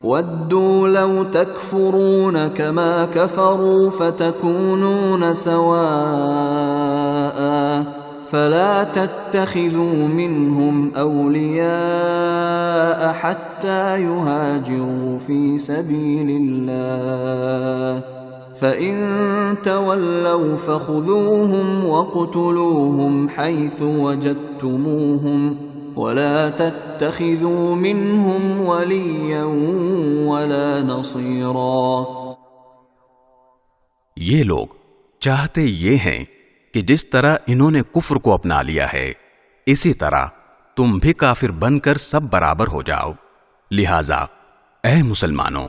وَدُّوا لَوْ تَكْفُرُونَ كَمَا كَفَرُوا فَتَكُونُونَ سَوَاءً فَلَا تَتَّخِذُوا مِنْهُمْ أَوْلِيَاءَ حَتَّى يُهَاجِرُوا فِي سَبِيلِ اللَّهِ فَإِن تَوَلَّوْا فَخُذُوهُمْ وَاقْتُلُوهُمْ حَيْثُ وَجَدتُّمُوهُمْ وَلَا تَتَّخِذُوا مِنْهُمْ وَلِيًّا وَلَا نَصِيرًا۔ یہ لوگ چاہتے یہ ہیں کہ جس طرح انہوں نے کفر کو اپنا لیا ہے اسی طرح تم بھی کافر بن کر سب برابر ہو جاؤ، لہذا اے مسلمانوں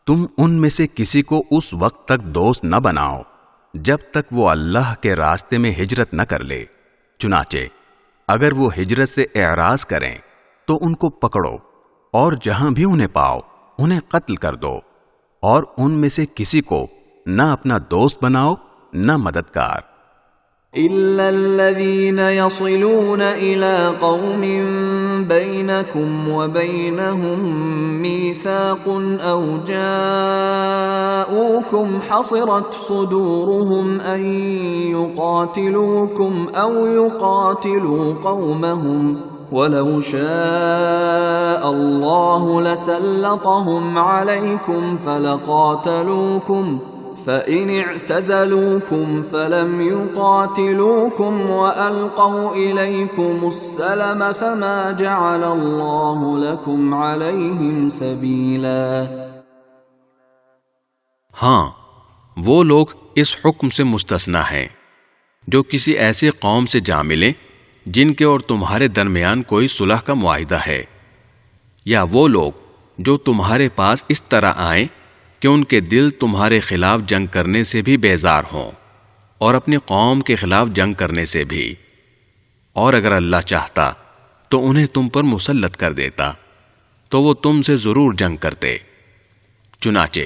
تم ان میں سے کسی کو اس وقت تک دوست نہ بناؤ جب تک وہ اللہ کے راستے میں ہجرت نہ کر لے، چنانچہ اگر وہ ہجرت سے اعراض کریں تو ان کو پکڑو اور جہاں بھی انہیں پاؤ انہیں قتل کر دو، اور ان میں سے کسی کو نہ اپنا دوست بناؤ نہ مددگار، إِلَّا الَّذِينَ يَصِلُونَ إِلَىٰ قَوْمٍ بَيْنَكُمْ وَبَيْنَهُم مِّيثَاقٌ أَوْ جَاءُوكُمْ حَصِرَتْ صُدُورُهُمْ أَن يُقَاتِلُوكُمْ أَوْ يُقَاتِلُوا قَوْمَهُمْ وَلَوْ شَاءَ اللَّهُ لَسَلَّطَهُمْ عَلَيْكُمْ فَلَقَاتَلُوكُمْ فَإِنِ اعْتَزَلُوكُمْ فَلَمْ يُقَاتِلُوكُمْ وَأَلْقَوْا إِلَيْكُمُ السَّلَمَ فَمَا جَعَلَ اللَّهُ لَكُمْ عَلَيْهِمْ سَبِيلًا۔ ہاں وہ لوگ اس حکم سے مستثنی ہیں جو کسی ایسی قوم سے جا ملیں جن کے اور تمہارے درمیان کوئی صلح کا معاہدہ ہے، یا وہ لوگ جو تمہارے پاس اس طرح آئیں کہ ان کے دل تمہارے خلاف جنگ کرنے سے بھی بیزار ہوں اور اپنی قوم کے خلاف جنگ کرنے سے بھی، اور اگر اللہ چاہتا تو انہیں تم پر مسلط کر دیتا تو وہ تم سے ضرور جنگ کرتے، چنانچہ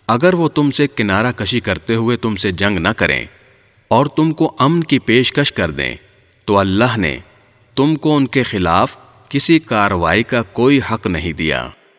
اگر وہ تم سے کنارہ کشی کرتے ہوئے تم سے جنگ نہ کریں اور تم کو امن کی پیشکش کر دیں تو اللہ نے تم کو ان کے خلاف کسی کارروائی کا کوئی حق نہیں دیا۔